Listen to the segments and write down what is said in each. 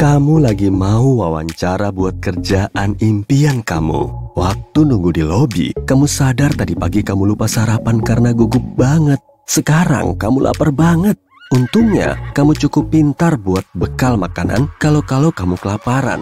Kamu lagi mau wawancara buat kerjaan impian kamu. Waktu nunggu di lobi, kamu sadar tadi pagi kamu lupa sarapan karena gugup banget. Sekarang kamu lapar banget. Untungnya, kamu cukup pintar buat bekal makanan kalau kamu kelaparan.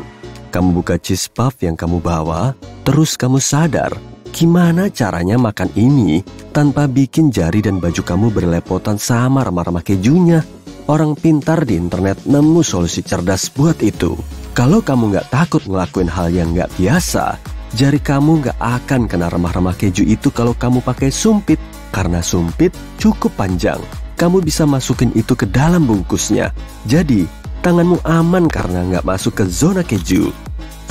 Kamu buka cheese puff yang kamu bawa, terus kamu sadar gimana caranya makan ini tanpa bikin jari dan baju kamu berlepotan sama remah-remah kejunya. Orang pintar di internet nemu solusi cerdas buat itu. Kalau kamu nggak takut ngelakuin hal yang nggak biasa, jari kamu nggak akan kena remah-remah keju itu kalau kamu pakai sumpit. Karena sumpit cukup panjang, kamu bisa masukin itu ke dalam bungkusnya. Jadi, tanganmu aman karena nggak masuk ke zona keju.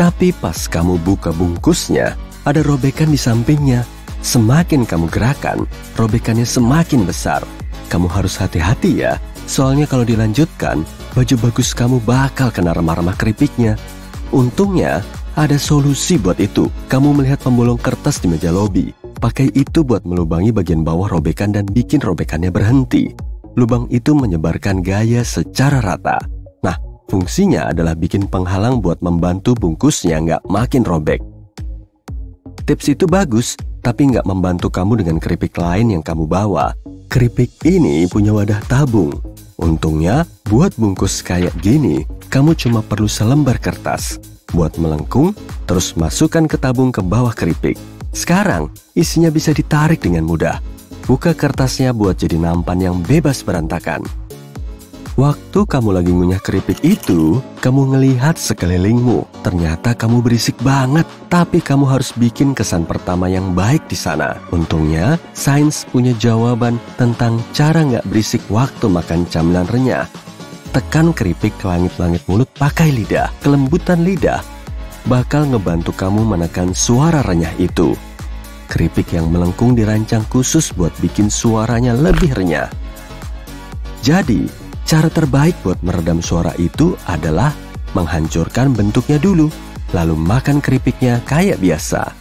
Tapi pas kamu buka bungkusnya, ada robekan di sampingnya. Semakin kamu gerakan, robekannya semakin besar. Kamu harus hati-hati ya. Soalnya kalau dilanjutkan, baju bagus kamu bakal kena remah-remah keripiknya. Untungnya, ada solusi buat itu. Kamu melihat pembolong kertas di meja lobi. Pakai itu buat melubangi bagian bawah robekan dan bikin robekannya berhenti. Lubang itu menyebarkan gaya secara rata. Nah, fungsinya adalah bikin penghalang buat membantu bungkusnya nggak makin robek. Tips itu bagus, tapi nggak membantu kamu dengan keripik lain yang kamu bawa. Keripik ini punya wadah tabung. Untungnya, buat bungkus kayak gini, kamu cuma perlu selembar kertas. Buat melengkung, terus masukkan ke tabung ke bawah keripik. Sekarang, isinya bisa ditarik dengan mudah. Buka kertasnya buat jadi nampan yang bebas berantakan. Waktu kamu lagi ngunyah keripik itu, kamu ngelihat sekelilingmu. Ternyata kamu berisik banget, tapi kamu harus bikin kesan pertama yang baik di sana. Untungnya, sains punya jawaban tentang cara nggak berisik waktu makan camilan renyah. Tekan keripik ke langit-langit mulut pakai lidah. Kelembutan lidah bakal ngebantu kamu menekan suara renyah itu. Keripik yang melengkung dirancang khusus buat bikin suaranya lebih renyah. Jadi, cara terbaik buat meredam suara itu adalah menghancurkan bentuknya dulu, lalu makan keripiknya kayak biasa.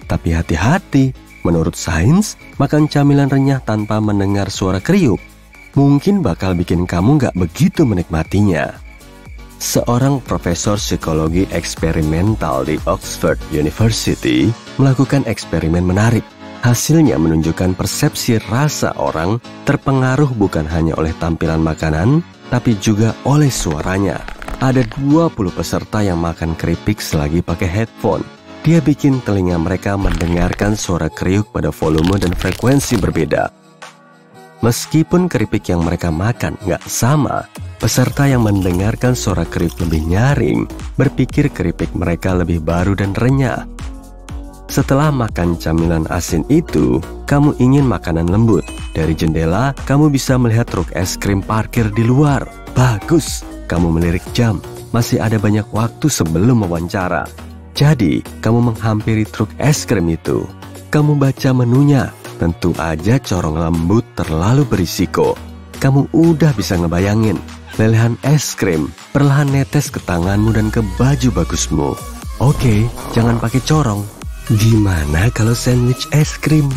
Tapi hati-hati, menurut sains, makan camilan renyah tanpa mendengar suara kriuk mungkin bakal bikin kamu nggak begitu menikmatinya. Seorang profesor psikologi eksperimental di Oxford University melakukan eksperimen menarik. Hasilnya menunjukkan persepsi rasa orang terpengaruh bukan hanya oleh tampilan makanan, tapi juga oleh suaranya. Ada 20 peserta yang makan keripik selagi pakai headphone. Dia bikin telinga mereka mendengarkan suara kriuk pada volume dan frekuensi berbeda. Meskipun keripik yang mereka makan nggak sama, peserta yang mendengarkan suara kriuk lebih nyaring berpikir keripik mereka lebih baru dan renyah. Setelah makan camilan asin itu, kamu ingin makanan lembut. Dari jendela, kamu bisa melihat truk es krim parkir di luar. Bagus, kamu melirik jam. Masih ada banyak waktu sebelum wawancara. Jadi, kamu menghampiri truk es krim itu. Kamu baca menunya. Tentu aja corong lembut terlalu berisiko. Kamu udah bisa ngebayangin. Lelehan es krim perlahan netes ke tanganmu dan ke baju bagusmu. Oke, jangan pakai corong. Gimana kalau sandwich es krim?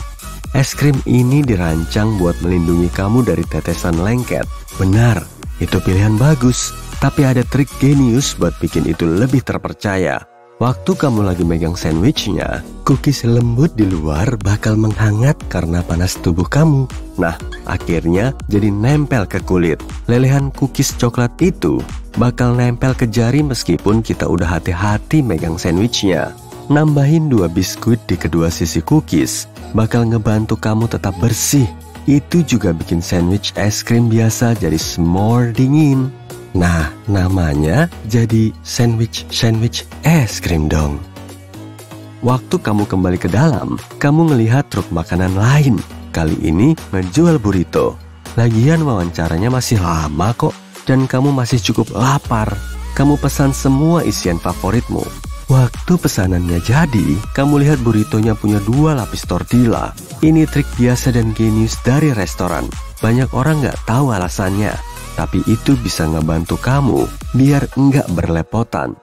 Es krim ini dirancang buat melindungi kamu dari tetesan lengket. Benar, itu pilihan bagus. Tapi ada trik genius buat bikin itu lebih terpercaya. Waktu kamu lagi megang sandwichnya, cookies lembut di luar bakal menghangat karena panas tubuh kamu. Nah, akhirnya jadi nempel ke kulit. Lelehan cookies coklat itu bakal nempel ke jari meskipun kita udah hati-hati megang sandwichnya. Nambahin 2 biskuit di kedua sisi cookies bakal ngebantu kamu tetap bersih. Itu juga bikin sandwich es krim biasa jadi s'more dingin. Nah, namanya jadi sandwich es krim dong. Waktu kamu kembali ke dalam, kamu ngelihat truk makanan lain. Kali ini ngejual burrito. Lagian wawancaranya masih lama kok, dan kamu masih cukup lapar. Kamu pesan semua isian favoritmu. Waktu pesanannya jadi, kamu lihat burritonya punya 2 lapis tortilla. Ini trik biasa dan genius dari restoran. Banyak orang nggak tahu alasannya, tapi itu bisa ngebantu kamu biar nggak berlepotan.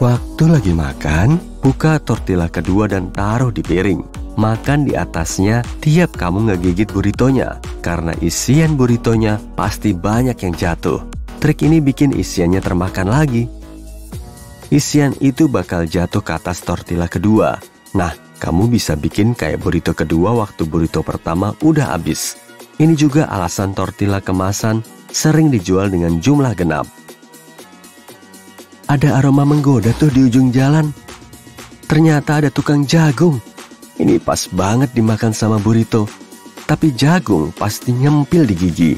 Waktu lagi makan, buka tortilla kedua dan taruh di piring. Makan di atasnya tiap kamu ngegigit burritonya, karena isian burritonya pasti banyak yang jatuh. Trik ini bikin isiannya termakan lagi. Isian itu bakal jatuh ke atas tortilla kedua. Nah, kamu bisa bikin kayak burrito kedua waktu burrito pertama udah habis. Ini juga alasan tortilla kemasan sering dijual dengan jumlah genap. Ada aroma menggoda tuh di ujung jalan. Ternyata ada tukang jagung. Ini pas banget dimakan sama burrito. Tapi jagung pasti nyempil di gigi.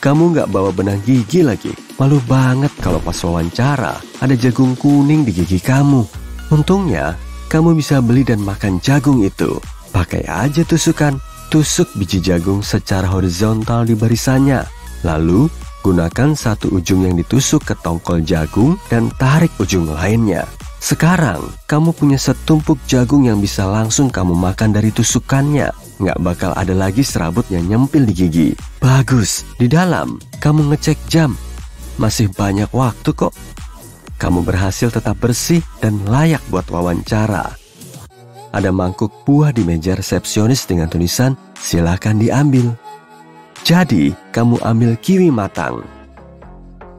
Kamu nggak bawa benang gigi lagi. Malu banget kalau pas wawancara ada jagung kuning di gigi kamu. Untungnya, kamu bisa beli dan makan jagung itu. Pakai aja tusukan. Tusuk biji jagung secara horizontal di barisannya. Lalu, gunakan satu ujung yang ditusuk ke tongkol jagung dan tarik ujung lainnya. Sekarang, kamu punya setumpuk jagung yang bisa langsung kamu makan dari tusukannya. Nggak bakal ada lagi serabut yang nyempil di gigi. Bagus, di dalam, kamu ngecek jam. Masih banyak waktu kok. Kamu berhasil tetap bersih dan layak buat wawancara. Ada mangkuk buah di meja resepsionis dengan tulisan, silakan diambil. Jadi, kamu ambil kiwi matang.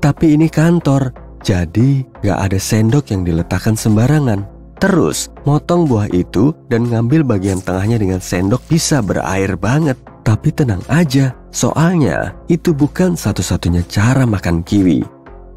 Tapi ini kantor, jadi gak ada sendok yang diletakkan sembarangan. Terus, motong buah itu dan ngambil bagian tengahnya dengan sendok bisa berair banget. Tapi tenang aja, soalnya itu bukan satu-satunya cara makan kiwi.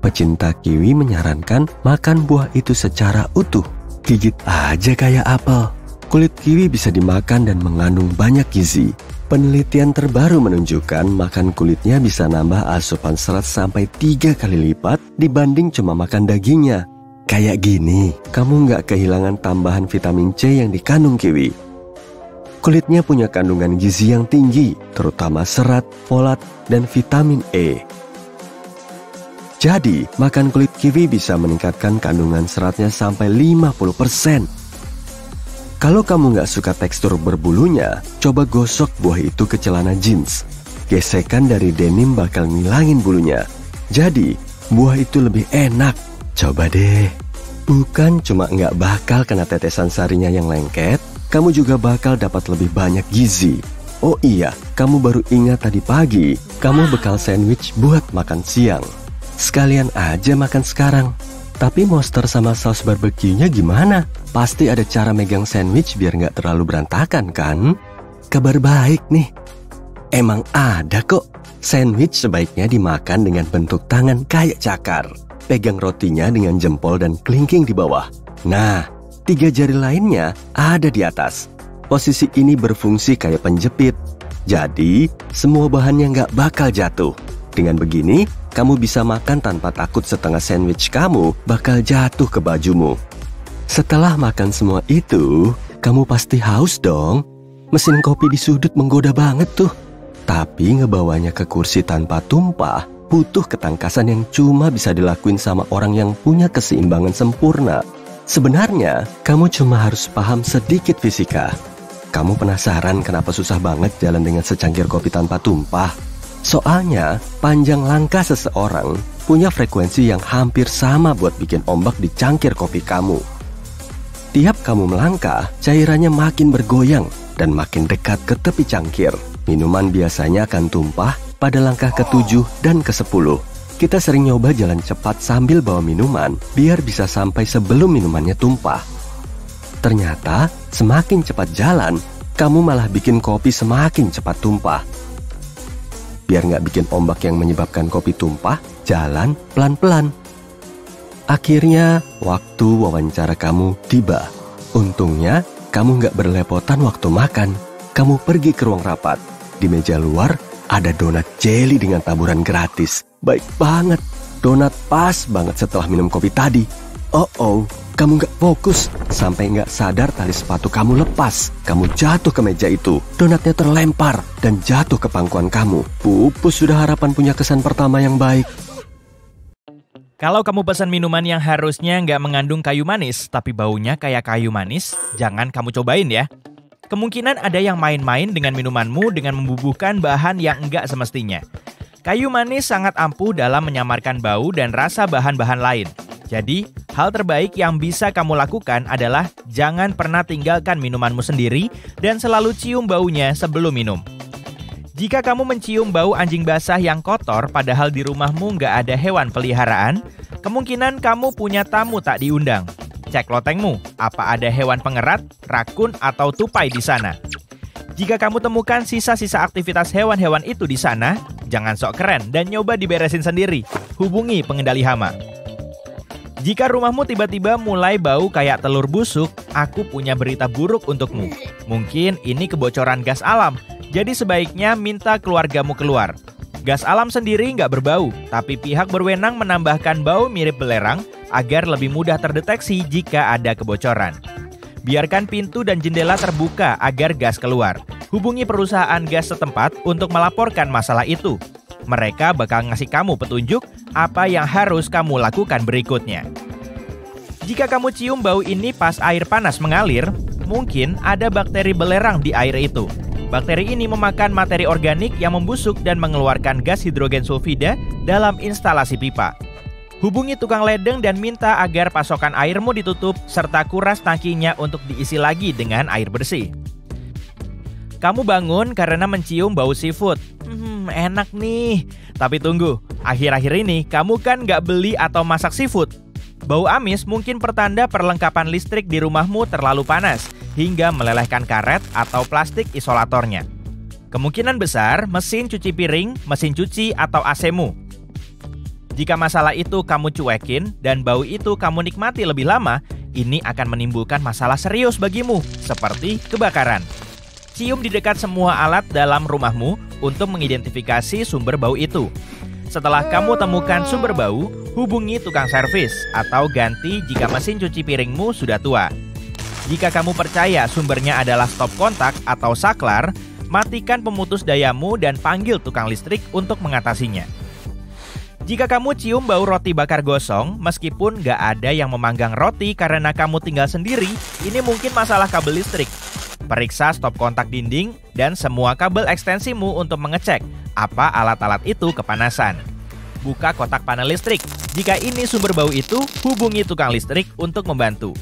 Pecinta kiwi menyarankan makan buah itu secara utuh. Gigit aja kayak apel. Kulit kiwi bisa dimakan dan mengandung banyak gizi. Penelitian terbaru menunjukkan makan kulitnya bisa nambah asupan serat sampai 3 kali lipat dibanding cuma makan dagingnya. Kayak gini, kamu nggak kehilangan tambahan vitamin C yang dikandung kiwi. Kulitnya punya kandungan gizi yang tinggi, terutama serat, folat, dan vitamin E. Jadi, makan kulit kiwi bisa meningkatkan kandungan seratnya sampai 50%. Kalau kamu nggak suka tekstur berbulunya, coba gosok buah itu ke celana jeans. Gesekan dari denim bakal ngilangin bulunya. Jadi, buah itu lebih enak. Coba deh. Bukan cuma nggak bakal kena tetesan sarinya yang lengket, kamu juga bakal dapat lebih banyak gizi. Oh iya, kamu baru ingat tadi pagi, kamu bekal sandwich buat makan siang. Sekalian aja makan sekarang. Tapi monster sama saus barbeque-nya gimana? Pasti ada cara megang sandwich biar nggak terlalu berantakan kan? Kabar baik nih. Emang ada kok. Sandwich sebaiknya dimakan dengan bentuk tangan kayak cakar. Pegang rotinya dengan jempol dan kelingking di bawah. Nah, 3 jari lainnya ada di atas. Posisi ini berfungsi kayak penjepit. Jadi, semua bahannya nggak bakal jatuh. Dengan begini, kamu bisa makan tanpa takut setengah sandwich kamu bakal jatuh ke bajumu. Setelah makan semua itu, kamu pasti haus dong. Mesin kopi di sudut menggoda banget tuh. Tapi ngebawanya ke kursi tanpa tumpah butuh ketangkasan yang cuma bisa dilakuin sama orang yang punya keseimbangan sempurna. Sebenarnya, kamu cuma harus paham sedikit fisika. Kamu penasaran kenapa susah banget jalan dengan secangkir kopi tanpa tumpah? Soalnya, panjang langkah seseorang punya frekuensi yang hampir sama buat bikin ombak di cangkir kopi kamu. Tiap kamu melangkah, cairannya makin bergoyang dan makin dekat ke tepi cangkir. Minuman biasanya akan tumpah pada langkah ke-7 dan ke-10. Kita sering nyoba jalan cepat sambil bawa minuman biar bisa sampai sebelum minumannya tumpah. Ternyata, semakin cepat jalan, kamu malah bikin kopi semakin cepat tumpah. Biar nggak bikin ombak yang menyebabkan kopi tumpah, jalan pelan-pelan. Akhirnya, waktu wawancara kamu tiba. Untungnya, kamu nggak berlepotan waktu makan. Kamu pergi ke ruang rapat. Di meja luar, ada donat jelly dengan taburan gratis. Baik banget. Donat pas banget setelah minum kopi tadi. Oh, kamu nggak fokus. Sampai nggak sadar tali sepatu kamu lepas. Kamu jatuh ke meja itu. Donatnya terlempar dan jatuh ke pangkuan kamu. Pupus sudah harapan punya kesan pertama yang baik. Kalau kamu pesan minuman yang harusnya nggak mengandung kayu manis, tapi baunya kayak kayu manis, jangan kamu cobain ya. Kemungkinan ada yang main-main dengan minumanmu dengan membubuhkan bahan yang enggak semestinya. Kayu manis sangat ampuh dalam menyamarkan bau dan rasa bahan-bahan lain. Jadi, hal terbaik yang bisa kamu lakukan adalah jangan pernah tinggalkan minumanmu sendiri dan selalu cium baunya sebelum minum. Jika kamu mencium bau anjing basah yang kotor padahal di rumahmu nggak ada hewan peliharaan, kemungkinan kamu punya tamu tak diundang. Cek lotengmu, apa ada hewan pengerat, rakun, atau tupai di sana. Jika kamu temukan sisa-sisa aktivitas hewan-hewan itu di sana, jangan sok keren dan nyoba diberesin sendiri. Hubungi pengendali hama. Jika rumahmu tiba-tiba mulai bau kayak telur busuk, aku punya berita buruk untukmu. Mungkin ini kebocoran gas alam. Jadi sebaiknya minta keluargamu keluar. Gas alam sendiri nggak berbau, tapi pihak berwenang menambahkan bau mirip belerang agar lebih mudah terdeteksi jika ada kebocoran. Biarkan pintu dan jendela terbuka agar gas keluar. Hubungi perusahaan gas setempat untuk melaporkan masalah itu. Mereka bakal ngasih kamu petunjuk apa yang harus kamu lakukan berikutnya. Jika kamu cium bau ini pas air panas mengalir, mungkin ada bakteri belerang di air itu. Bakteri ini memakan materi organik yang membusuk dan mengeluarkan gas hidrogen sulfida dalam instalasi pipa. Hubungi tukang ledeng dan minta agar pasokan airmu ditutup serta kuras tangkinya untuk diisi lagi dengan air bersih. Kamu bangun karena mencium bau seafood. Enak nih. Tapi tunggu, akhir-akhir ini kamu kan nggak beli atau masak seafood. Bau amis mungkin pertanda perlengkapan listrik di rumahmu terlalu panas hingga melelehkan karet atau plastik isolatornya. Kemungkinan besar mesin cuci piring, mesin cuci, atau AC-mu. Jika masalah itu kamu cuekin dan bau itu kamu nikmati lebih lama, ini akan menimbulkan masalah serius bagimu, seperti kebakaran. Cium di dekat semua alat dalam rumahmu untuk mengidentifikasi sumber bau itu. Setelah kamu temukan sumber bau, hubungi tukang servis atau ganti jika mesin cuci piringmu sudah tua. Jika kamu percaya sumbernya adalah stop kontak atau saklar, matikan pemutus dayamu dan panggil tukang listrik untuk mengatasinya. Jika kamu cium bau roti bakar gosong, meskipun nggak ada yang memanggang roti karena kamu tinggal sendiri, ini mungkin masalah kabel listrik. Periksa stop kontak dinding dan semua kabel ekstensimu untuk mengecek apa alat-alat itu kepanasan. Buka kotak panel listrik. Jika ini sumber bau itu, hubungi tukang listrik untuk membantu.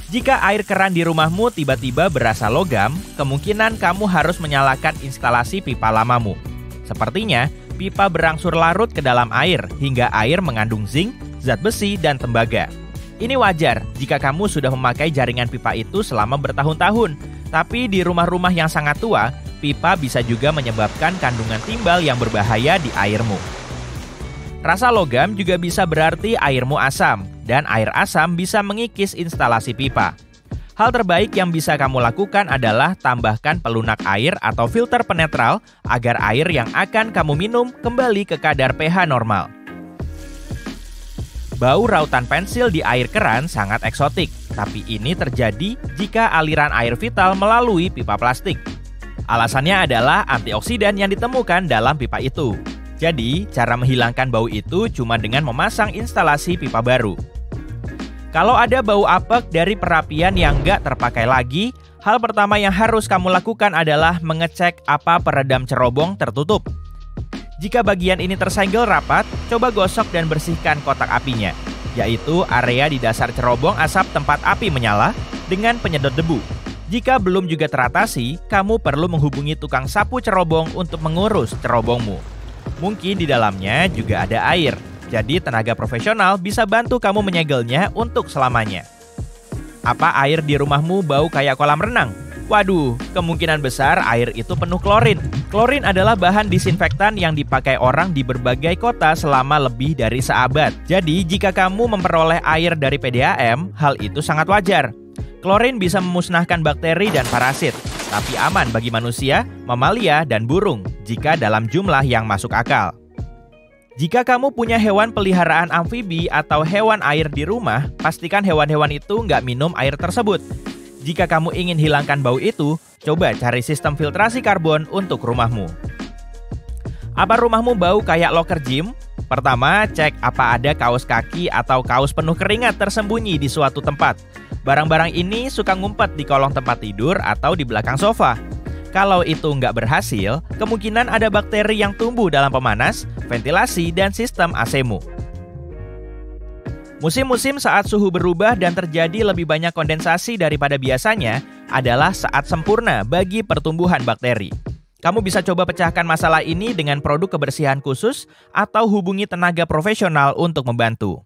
Jika air keran di rumahmu tiba-tiba berasa logam, kemungkinan kamu harus menyalakan instalasi pipa lamamu. Sepertinya, pipa berangsur larut ke dalam air hingga air mengandung zinc, zat besi, dan tembaga. Ini wajar jika kamu sudah memakai jaringan pipa itu selama bertahun-tahun. Tapi di rumah-rumah yang sangat tua, pipa bisa juga menyebabkan kandungan timbal yang berbahaya di airmu. Rasa logam juga bisa berarti airmu asam, dan air asam bisa mengikis instalasi pipa. Hal terbaik yang bisa kamu lakukan adalah tambahkan pelunak air atau filter penetral agar air yang akan kamu minum kembali ke kadar pH normal. Bau rautan pensil di air keran sangat eksotik, tapi ini terjadi jika aliran air vital melalui pipa plastik. Alasannya adalah antioksidan yang ditemukan dalam pipa itu. Jadi, cara menghilangkan bau itu cuma dengan memasang instalasi pipa baru. Kalau ada bau apek dari perapian yang nggak terpakai lagi, hal pertama yang harus kamu lakukan adalah mengecek apa peredam cerobong tertutup. Jika bagian ini tersenggel rapat, coba gosok dan bersihkan kotak apinya, yaitu area di dasar cerobong asap tempat api menyala dengan penyedot debu. Jika belum juga teratasi, kamu perlu menghubungi tukang sapu cerobong untuk mengurus cerobongmu. Mungkin di dalamnya juga ada air, jadi tenaga profesional bisa bantu kamu menyegelnya untuk selamanya. Apa air di rumahmu bau kayak kolam renang? Waduh, kemungkinan besar air itu penuh klorin. Klorin adalah bahan disinfektan yang dipakai orang di berbagai kota selama lebih dari seabad. Jadi, jika kamu memperoleh air dari PDAM, hal itu sangat wajar. Klorin bisa memusnahkan bakteri dan parasit, tapi aman bagi manusia, mamalia, dan burung jika dalam jumlah yang masuk akal. Jika kamu punya hewan peliharaan amfibi atau hewan air di rumah, pastikan hewan-hewan itu nggak minum air tersebut. Jika kamu ingin hilangkan bau itu, coba cari sistem filtrasi karbon untuk rumahmu. Apa rumahmu bau kayak loker gym? Pertama, cek apa ada kaos kaki atau kaos penuh keringat tersembunyi di suatu tempat. Barang-barang ini suka ngumpet di kolong tempat tidur atau di belakang sofa. Kalau itu nggak berhasil, kemungkinan ada bakteri yang tumbuh dalam pemanas, ventilasi, dan sistem AC-mu. Musim-musim saat suhu berubah dan terjadi lebih banyak kondensasi daripada biasanya adalah saat sempurna bagi pertumbuhan bakteri. Kamu bisa coba pecahkan masalah ini dengan produk kebersihan khusus atau hubungi tenaga profesional untuk membantu.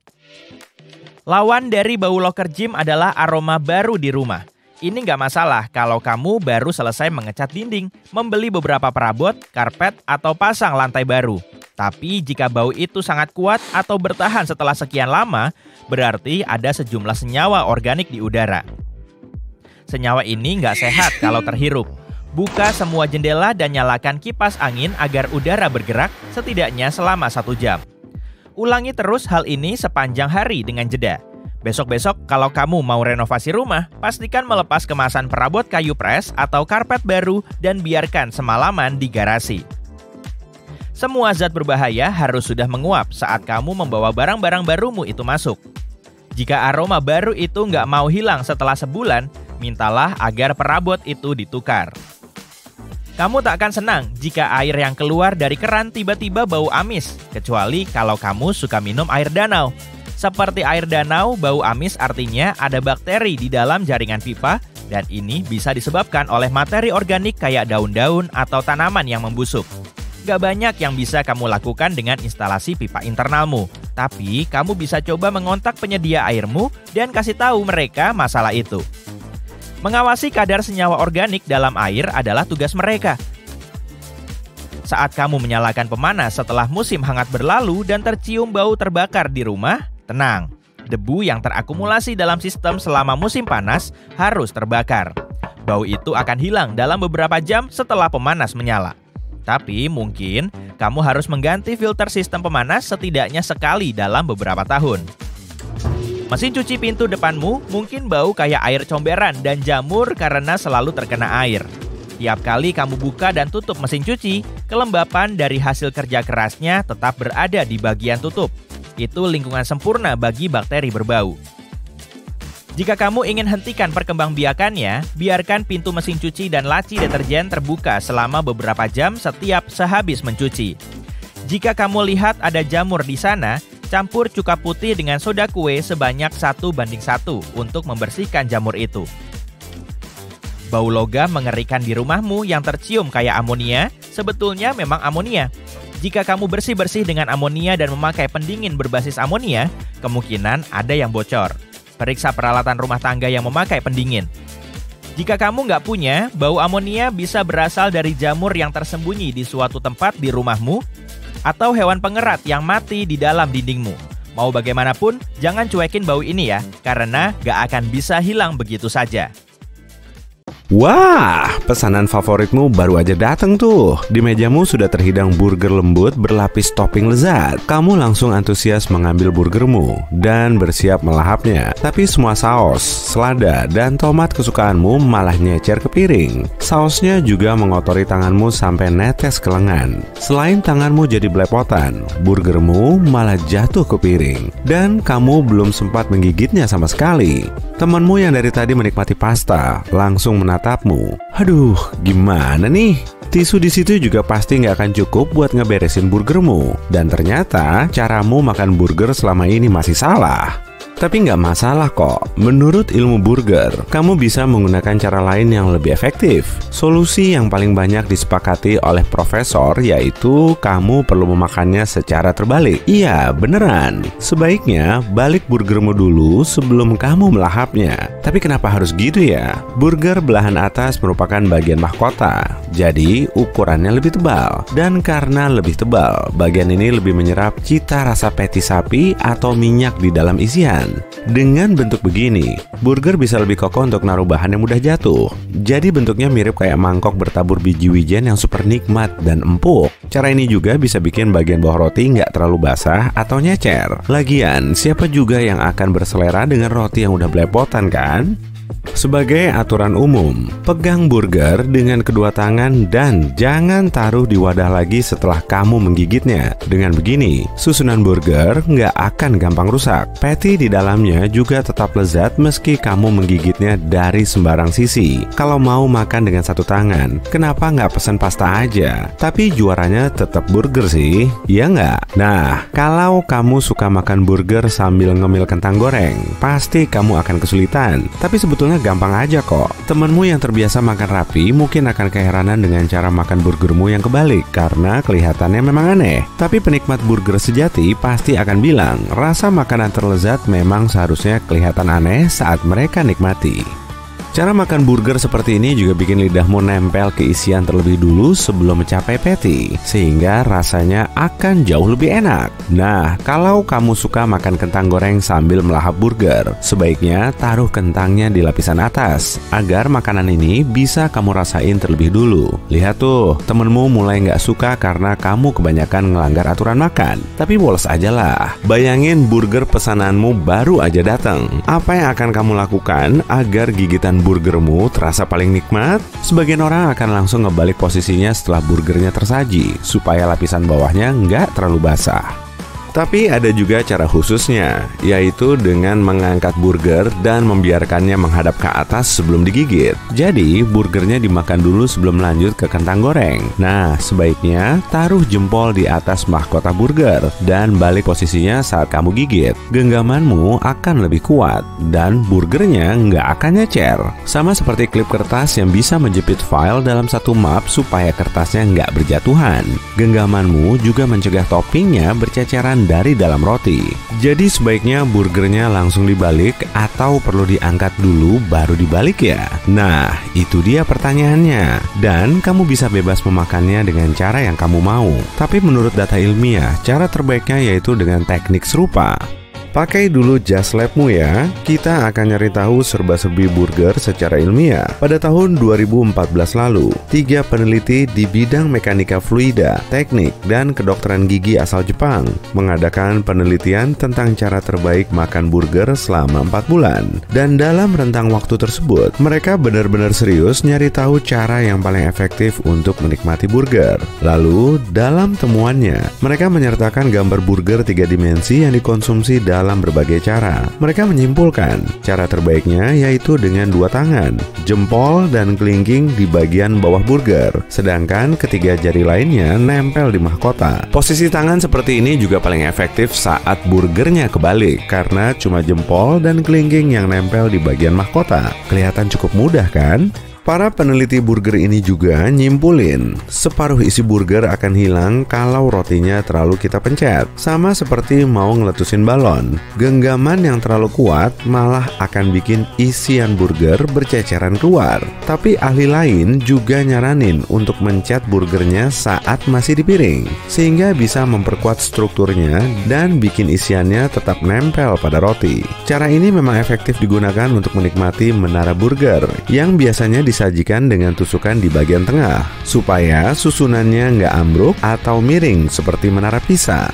Lawan dari bau locker gym adalah aroma baru di rumah. Ini nggak masalah kalau kamu baru selesai mengecat dinding, membeli beberapa perabot, karpet, atau pasang lantai baru. Tapi jika bau itu sangat kuat atau bertahan setelah sekian lama, berarti ada sejumlah senyawa organik di udara. Senyawa ini nggak sehat kalau terhirup. Buka semua jendela dan nyalakan kipas angin agar udara bergerak setidaknya selama 1 jam. Ulangi terus hal ini sepanjang hari dengan jeda. Besok-besok kalau kamu mau renovasi rumah, pastikan melepas kemasan perabot kayu pres atau karpet baru dan biarkan semalaman di garasi. Semua zat berbahaya harus sudah menguap saat kamu membawa barang-barang barumu itu masuk. Jika aroma baru itu nggak mau hilang setelah sebulan, mintalah agar perabot itu ditukar. Kamu tak akan senang jika air yang keluar dari keran tiba-tiba bau amis, kecuali kalau kamu suka minum air danau. Seperti air danau, bau amis artinya ada bakteri di dalam jaringan pipa, dan ini bisa disebabkan oleh materi organik kayak daun-daun atau tanaman yang membusuk. Gak banyak yang bisa kamu lakukan dengan instalasi pipa internalmu, tapi kamu bisa coba mengontak penyedia airmu dan kasih tahu mereka masalah itu. Mengawasi kadar senyawa organik dalam air adalah tugas mereka. Saat kamu menyalakan pemanas setelah musim hangat berlalu dan tercium bau terbakar di rumah, tenang. Debu yang terakumulasi dalam sistem selama musim panas harus terbakar. Bau itu akan hilang dalam beberapa jam setelah pemanas menyala. Tapi mungkin kamu harus mengganti filter sistem pemanas setidaknya sekali dalam beberapa tahun. Mesin cuci pintu depanmu mungkin bau kayak air comberan dan jamur karena selalu terkena air. Tiap kali kamu buka dan tutup mesin cuci, kelembapan dari hasil kerja kerasnya tetap berada di bagian tutup. Itu lingkungan sempurna bagi bakteri berbau. Jika kamu ingin hentikan perkembangbiakannya, biarkan pintu mesin cuci dan laci deterjen terbuka selama beberapa jam setiap sehabis mencuci. Jika kamu lihat ada jamur di sana, campur cuka putih dengan soda kue sebanyak 1:1 untuk membersihkan jamur itu. Bau logam mengerikan di rumahmu yang tercium kayak amonia, sebetulnya memang amonia. Jika kamu bersih-bersih dengan amonia dan memakai pendingin berbasis amonia, kemungkinan ada yang bocor. Periksa peralatan rumah tangga yang memakai pendingin. Jika kamu nggak punya, bau amonia bisa berasal dari jamur yang tersembunyi di suatu tempat di rumahmu, atau hewan pengerat yang mati di dalam dindingmu. Mau bagaimanapun, jangan cuekin bau ini ya, karena gak akan bisa hilang begitu saja. Wah, pesanan favoritmu baru aja datang tuh. Di mejamu sudah terhidang burger lembut berlapis topping lezat. Kamu langsung antusias mengambil burgermu dan bersiap melahapnya. Tapi semua saus, selada, dan tomat kesukaanmu malah nyecer ke piring. Sausnya juga mengotori tanganmu sampai netes ke lengan. Selain tanganmu jadi belepotan, burgermu malah jatuh ke piring. Dan kamu belum sempat menggigitnya sama sekali. Temanmu yang dari tadi menikmati pasta langsung menatapmu. Aduh, gimana nih? Tisu di situ juga pasti nggak akan cukup buat ngeberesin burgermu. Dan ternyata caramu makan burger selama ini masih salah. Tapi nggak masalah kok. Menurut ilmu burger, kamu bisa menggunakan cara lain yang lebih efektif. Solusi yang paling banyak disepakati oleh profesor yaitu kamu perlu memakannya secara terbalik. Iya, beneran. Sebaiknya balik burgermu dulu sebelum kamu melahapnya. Tapi kenapa harus gitu ya? Burger belahan atas merupakan bagian mahkota. Jadi ukurannya lebih tebal. Dan karena lebih tebal, bagian ini lebih menyerap cita rasa patty sapi atau minyak di dalam isian. Dengan bentuk begini, burger bisa lebih kokoh untuk naruh bahan yang mudah jatuh. Jadi bentuknya mirip kayak mangkok bertabur biji wijen yang super nikmat dan empuk. Cara ini juga bisa bikin bagian bawah roti nggak terlalu basah atau nyecer. Lagian, siapa juga yang akan berselera dengan roti yang udah belepotan kan? Sebagai aturan umum, pegang burger dengan kedua tangan dan jangan taruh di wadah lagi setelah kamu menggigitnya. Dengan begini, susunan burger nggak akan gampang rusak. Patty di dalamnya juga tetap lezat meski kamu menggigitnya dari sembarang sisi. Kalau mau makan dengan satu tangan, kenapa nggak pesan pasta aja? Tapi juaranya tetap burger sih, iya nggak? Nah, kalau kamu suka makan burger sambil ngemil kentang goreng, pasti kamu akan kesulitan. Tapi sebetulnya gampang aja kok. Temenmu yang terbiasa makan rapi mungkin akan keheranan dengan cara makan burgermu yang kebalik karena kelihatannya memang aneh. Tapi penikmat burger sejati pasti akan bilang, rasa makanan terlezat memang seharusnya kelihatan aneh saat mereka nikmati. Cara makan burger seperti ini juga bikin lidahmu nempel ke isian terlebih dulu sebelum mencapai patty, sehingga rasanya akan jauh lebih enak. Nah, kalau kamu suka makan kentang goreng sambil melahap burger, sebaiknya taruh kentangnya di lapisan atas, agar makanan ini bisa kamu rasain terlebih dulu. Lihat tuh, temenmu mulai nggak suka karena kamu kebanyakan ngelanggar aturan makan. Tapi bolos aja lah. Bayangin burger pesananmu baru aja datang. Apa yang akan kamu lakukan agar gigitan burgermu terasa paling nikmat? Sebagian orang akan langsung ngebalik posisinya setelah burgernya tersaji, supaya lapisan bawahnya nggak terlalu basah. Tapi ada juga cara khususnya, yaitu dengan mengangkat burger dan membiarkannya menghadap ke atas sebelum digigit. Jadi, burgernya dimakan dulu sebelum lanjut ke kentang goreng. Nah, sebaiknya taruh jempol di atas mahkota burger dan balik posisinya saat kamu gigit. Genggamanmu akan lebih kuat dan burgernya nggak akan nyecer. Sama seperti klip kertas yang bisa menjepit file dalam satu map supaya kertasnya nggak berjatuhan. Genggamanmu juga mencegah toppingnya berceceran dari dalam roti. Jadi sebaiknya burgernya langsung dibalik atau perlu diangkat dulu baru dibalik ya? Nah, itu dia pertanyaannya. Dan kamu bisa bebas memakannya dengan cara yang kamu mau. Tapi menurut data ilmiah, cara terbaiknya yaitu dengan teknik serupa. Pakai dulu Just Labmu ya. Kita akan nyari tahu serba-serbi burger secara ilmiah. Pada tahun 2014 lalu, 3 peneliti di bidang mekanika fluida, teknik, dan kedokteran gigi asal Jepang mengadakan penelitian tentang cara terbaik makan burger selama 4 bulan. Dan dalam rentang waktu tersebut, mereka benar-benar serius nyari tahu cara yang paling efektif untuk menikmati burger. Lalu, dalam temuannya, mereka menyertakan gambar burger 3 dimensi yang dikonsumsi dalam berbagai cara. Mereka menyimpulkan cara terbaiknya yaitu dengan 2 tangan, jempol dan kelingking di bagian bawah burger, sedangkan ketiga jari lainnya nempel di mahkota. Posisi tangan seperti ini juga paling efektif saat burgernya kebalik karena cuma jempol dan kelingking yang nempel di bagian mahkota. Kelihatan cukup mudah kan? Para peneliti burger ini juga nyimpulin separuh isi burger akan hilang kalau rotinya terlalu kita pencet. Sama seperti mau ngeletusin balon, genggaman yang terlalu kuat malah akan bikin isian burger berceceran keluar. Tapi ahli lain juga nyaranin untuk mencet burgernya saat masih di piring, sehingga bisa memperkuat strukturnya dan bikin isiannya tetap nempel pada roti. Cara ini memang efektif digunakan untuk menikmati menara burger yang biasanya disajikan dengan tusukan di bagian tengah supaya susunannya nggak ambruk atau miring seperti menara pisa.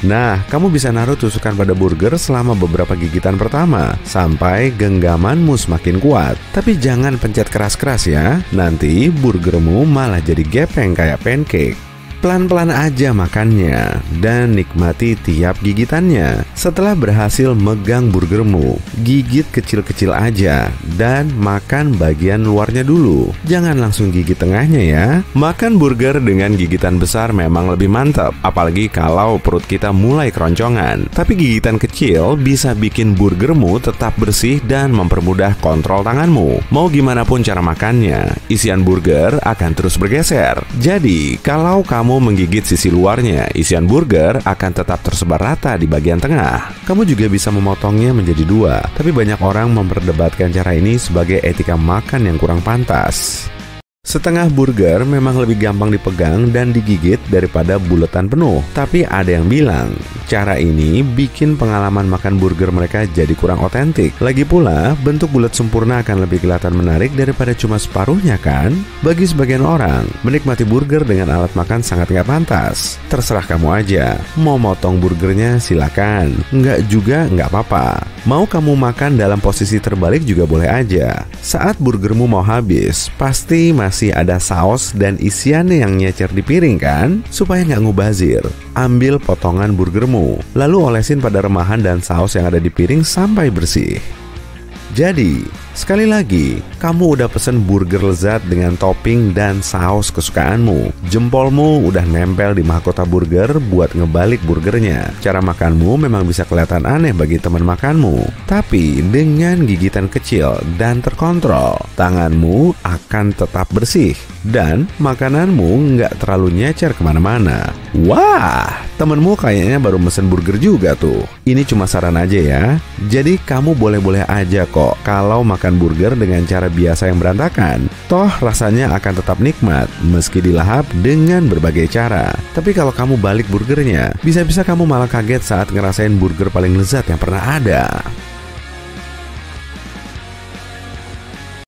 Nah, kamu bisa naruh tusukan pada burger selama beberapa gigitan pertama sampai genggamanmu semakin kuat. Tapi jangan pencet keras-keras ya, nanti burgermu malah jadi gepeng kayak pancake. Pelan-pelan aja makannya dan nikmati tiap gigitannya. Setelah berhasil megang burgermu, gigit kecil-kecil aja dan makan bagian luarnya dulu. Jangan langsung gigit tengahnya ya. Makan burger dengan gigitan besar memang lebih mantap, apalagi kalau perut kita mulai keroncongan. Tapi gigitan kecil bisa bikin burgermu tetap bersih dan mempermudah kontrol tanganmu. Mau gimana pun cara makannya, isian burger akan terus bergeser. Jadi, kalau kamu menggigit sisi luarnya, isian burger akan tetap tersebar rata di bagian tengah. Kamu juga bisa memotongnya menjadi 2, tapi banyak orang memperdebatkan cara ini sebagai etika makan yang kurang pantas. Setengah burger memang lebih gampang dipegang dan digigit daripada buletan penuh. Tapi ada yang bilang, cara ini bikin pengalaman makan burger mereka jadi kurang otentik. Lagi pula, bentuk bulat sempurna akan lebih kelihatan menarik daripada cuma separuhnya kan? Bagi sebagian orang, menikmati burger dengan alat makan sangat nggak pantas. Terserah kamu aja, mau motong burgernya silakan. Nggak juga nggak apa-apa. Mau kamu makan dalam posisi terbalik juga boleh aja. Saat burgermu mau habis, pasti masih ada saus dan isiannya yang nyecer di piring kan? Supaya nggak ngubazir, ambil potongan burgermu, lalu olesin pada remahan dan saus yang ada di piring sampai bersih. Jadi, Sekali lagi, kamu udah pesen burger lezat dengan topping dan saus kesukaanmu. Jempolmu udah nempel di mahkota burger buat ngebalik burgernya. Cara makanmu memang bisa kelihatan aneh bagi teman makanmu, tapi dengan gigitan kecil dan terkontrol, tanganmu akan tetap bersih dan makananmu nggak terlalu nyecer kemana-mana. Wah, temenmu kayaknya baru mesen burger juga tuh. Ini cuma saran aja ya. Jadi kamu boleh-boleh aja kok kalau makan burger dengan cara biasa yang berantakan. Toh rasanya akan tetap nikmat meski dilahap dengan berbagai cara. Tapi kalau kamu balik burgernya, bisa-bisa kamu malah kaget saat ngerasain burger paling lezat yang pernah ada.